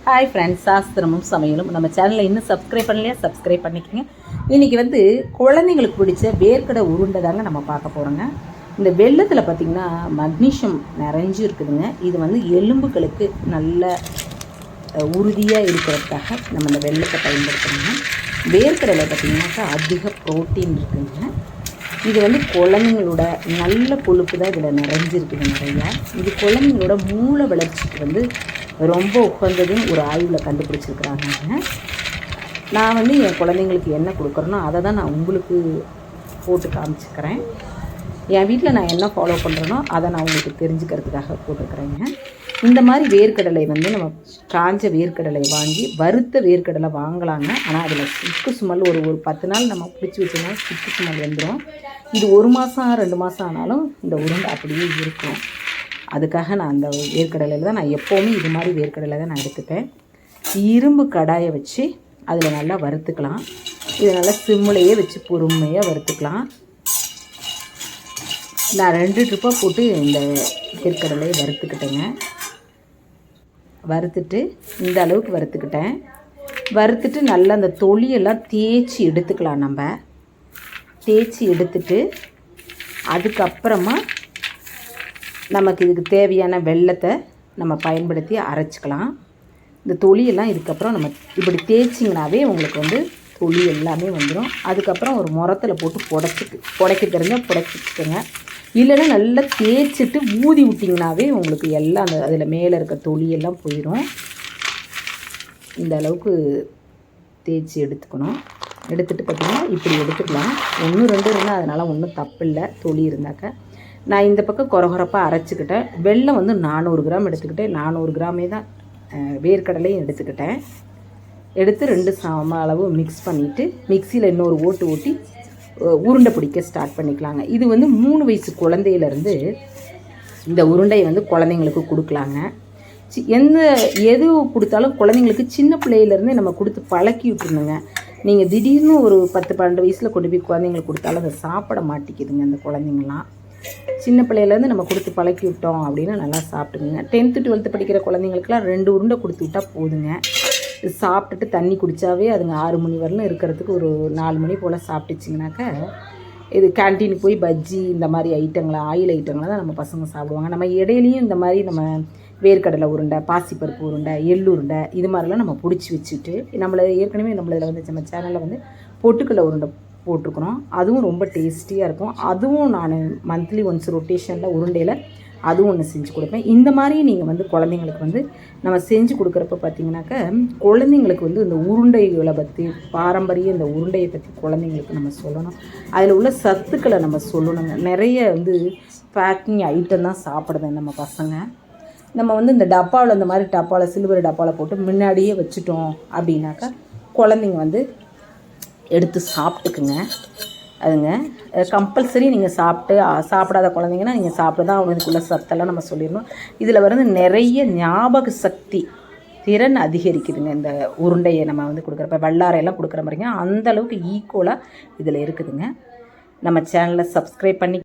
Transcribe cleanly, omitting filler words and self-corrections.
Hi friends, சாஸ்திரமும் சமையலும் நம்ம சேனலில் இன்னும் சப்ஸ்கிரைப் பண்ணலையா? சப்ஸ்கிரைப் பண்ணிக்கோங்க. இன்றைக்கி வந்து குழந்தைங்களுக்கு பிடிச்ச வேர்க்கடை உருண்டை தாங்க நம்ம பார்க்க போகிறோங்க. இந்த வெள்ளத்தில் பார்த்திங்கன்னா மக்னீஷியம் நிறைஞ்சு இருக்குதுங்க. இது வந்து எலும்புகளுக்கு நல்ல உறுதியாக இருக்கிறதுக்காக நம்ம இந்த வெள்ளத்தை பயன்படுத்தணுங்க. வேர்க்கடையில் பார்த்திங்கனாக்கா அதிக ப்ரோட்டீன் இருக்குதுங்க. இது வந்து குழந்தைங்களோட நல்ல கொழுப்பு தான் இதில் நிறைஞ்சிருக்குது நிறையா. இது குழந்தைங்களோட மூளை வளர்ச்சிக்கு வந்து ரொம்ப உகந்ததுன்னு ஒரு ஆய்வில் கண்டுபிடிச்சிருக்கிறாங்க. நான் வந்து என் குழந்தைங்களுக்கு என்ன கொடுக்குறேனோ அதை தான் நான் உங்களுக்கு போட்டு காமிச்சிக்கிறேன். என் வீட்டில் நான் என்ன ஃபாலோ பண்ணுறேனோ அதை நான் உங்களுக்கு தெரிஞ்சுக்கிறதுக்காக போட்டுருக்குறேங்க. இந்த மாதிரி வேர்க்கடலை வந்து நம்ம காஞ்ச வேர்க்கடலை வாங்கி வறுத்த வேர்க்கடலை வாங்கலாங்க. ஆனால் அதில் சுக்கு சுமல் ஒரு 10 நாள் நம்ம பிடிச்சி வச்சோம்னா சுக்கு சுமல் வந்துடும். இது 1 மாதம் 2 மாதம் ஆனாலும் இந்த உருண்டை அப்படியே இருக்கும். அதுக்காக நான் அந்த வேர்க்கடலையில் தான் நான் எப்போவுமே இது மாதிரி வேர்க்கடலை தான் நான் எடுத்துப்பேன். இரும்பு கடாயை வச்சு அதில் நல்லா வறுத்துக்கலாம். இதை நல்லா சிம்மிலையே வச்சு பொறுமையாக வறுத்துக்கலாம். நான் 2 ட்ரிப்பாக போட்டு இந்த வேர்க்கடலையை வறுத்துக்கிட்டேங்க. வறுத்துட்டு இந்த அளவுக்கு வறுத்துக்கிட்டேன். வறுத்துட்டு நல்லா அந்த தொலியெல்லாம் தேய்ச்சி எடுத்துக்கலாம். நம்ம தேய்ச்சி எடுத்துட்டு அதுக்கப்புறமா நமக்கு இதுக்கு தேவையான வெல்லத்தை நம்ம பயன்படுத்தி அரைச்சிக்கலாம். இந்த தொலியெல்லாம் இதுக்கப்புறம் நம்ம இப்படி தேய்ச்சிங்கனாவே உங்களுக்கு வந்து தொலி எல்லாமே வந்துடும். அதுக்கப்புறம் ஒரு முரத்தில் போட்டு புடைக்க தெரிஞ்சால் புடைச்சிக்கோங்க. இல்லைன்னா நல்லா தேய்ச்சிட்டு ஊதி விட்டிங்கனாவே உங்களுக்கு எல்லாம் அந்த அதில் மேலே இருக்க தொலியெல்லாம் போயிடும். இந்த அளவுக்கு தேய்ச்சி எடுத்துக்கணும். எடுத்துகிட்டு பார்த்திங்கன்னா இப்படி எடுத்துக்கலாம். 1 2 இருந்தால் அதனால் ஒன்றும் தப்பு இல்லை. தொலி இருந்தாக்க நான் இந்த பக்கம் கொரகொரப்பாக அரைச்சிக்கிட்டேன். வெல்லம் வந்து 400 கிராம் எடுத்துக்கிட்டேன். 400 கிராமே தான் வேர்க்கடலையும் எடுத்துக்கிட்டேன். எடுத்து 2 சம அளவு மிக்ஸ் பண்ணிவிட்டு மிக்சியில் இன்னொரு ஓட்டி உருண்டை பிடிக்க ஸ்டார்ட் பண்ணிக்கலாங்க. இது வந்து 3 வயசு குழந்தையிலேருந்து இந்த உருண்டையை வந்து குழந்தைங்களுக்கு கொடுக்கலாங்க. எது கொடுத்தாலும் குழந்தைங்களுக்கு சின்ன பிள்ளையிலேருந்து நம்ம கொடுத்து பழக்கி விட்டுருணுங்க. நீங்கள் திடீர்னு ஒரு 10 12 வயசில் கொண்டு போய் குழந்தைங்களுக்கு கொடுத்தாலும் அதை சாப்பிட மாட்டேங்குதுங்க. அந்த குழந்தைங்களாம் சின்ன பிள்ளையிலேருந்து நம்ம கொடுத்து பழக்கி விட்டோம் அப்படின்னா நல்லா சாப்பிட்டுக்குங்க. 10th 12th படிக்கிற குழந்தைங்களுக்குலாம் 2 உருண்டை கொடுத்து விட்டால் போதுங்க. சாப்பிட்டுட்டு தண்ணி குடித்தாவே அதுங்க 6 மணி வரலும் இருக்கிறதுக்கு ஒரு 4 மணி போல் சாப்பிட்டுச்சிங்கனாக்கா இது கேன்டீனுக்கு போய் பஜ்ஜி இந்த மாதிரி ஐட்டங்களை ஆயில் ஐட்டங்களை தான் நம்ம பசங்க சாப்பிடுவாங்க. நம்ம இடையிலையும் இந்த மாதிரி நம்ம வேர்க்கடலை உருண்டை, பாசிப்பருப்பு உருண்டை, எள்ளு உருண்டை இது மாதிரிலாம் நம்ம பிடிச்சி வச்சுட்டு ஏற்கனவே நம்மளதில் வந்து நம்ம சேனலில் வந்து பொட்டுக்கடலை உருண்டை போட்டிருக்குறோம். அதுவும் ரொம்ப டேஸ்டியாக இருக்கும். அதுவும் நான் மந்த்லி ஒன்ஸ் ரொட்டேஷனில் உருண்டையில் அதுவும் ஒன்று செஞ்சு கொடுப்பேன். இந்த மாதிரி நீங்கள் வந்து குழந்தைங்களுக்கு வந்து நம்ம செஞ்சு கொடுக்குறப்ப பார்த்திங்கனாக்கா குழந்தைங்களுக்கு வந்து இந்த உருண்டைகளை பற்றி பாரம்பரிய இந்த உருண்டையை பற்றி குழந்தைங்களுக்கு நம்ம சொல்லணும். அதில் உள்ள சத்துக்களை நம்ம சொல்லணுங்க. நிறைய வந்து பேக்கிங் ஐட்டம் தான் சாப்பிடுது நம்ம பசங்க. நம்ம வந்து இந்த டப்பாவில் இந்த மாதிரி டப்பாவில் சில்வர் டப்பாவில் போட்டு முன்னாடியே வச்சுட்டோம் அப்படின்னாக்கா குழந்தைங்க வந்து எடுத்து சாப்பிட்டுக்குங்க. அதுங்க கம்பல்சரி நீங்கள் சாப்பிடாத குழந்தைங்கன்னா நீங்கள் சாப்பிட தான் அவங்களுக்குள்ள சத்தெல்லாம் நம்ம சொல்லிடணும். இதில் வந்து நிறைய ஞாபக சக்தி திறன் அதிகரிக்குதுங்க. இந்த உருண்டையை நம்ம வந்து கொடுக்குறப்ப வல்லாரையெல்லாம் கொடுக்குற மாதிரிங்க அந்தளவுக்கு ஈக்குவலாக இதில் இருக்குதுங்க. நம்ம சேனலை சப்ஸ்கிரைப் பண்ணி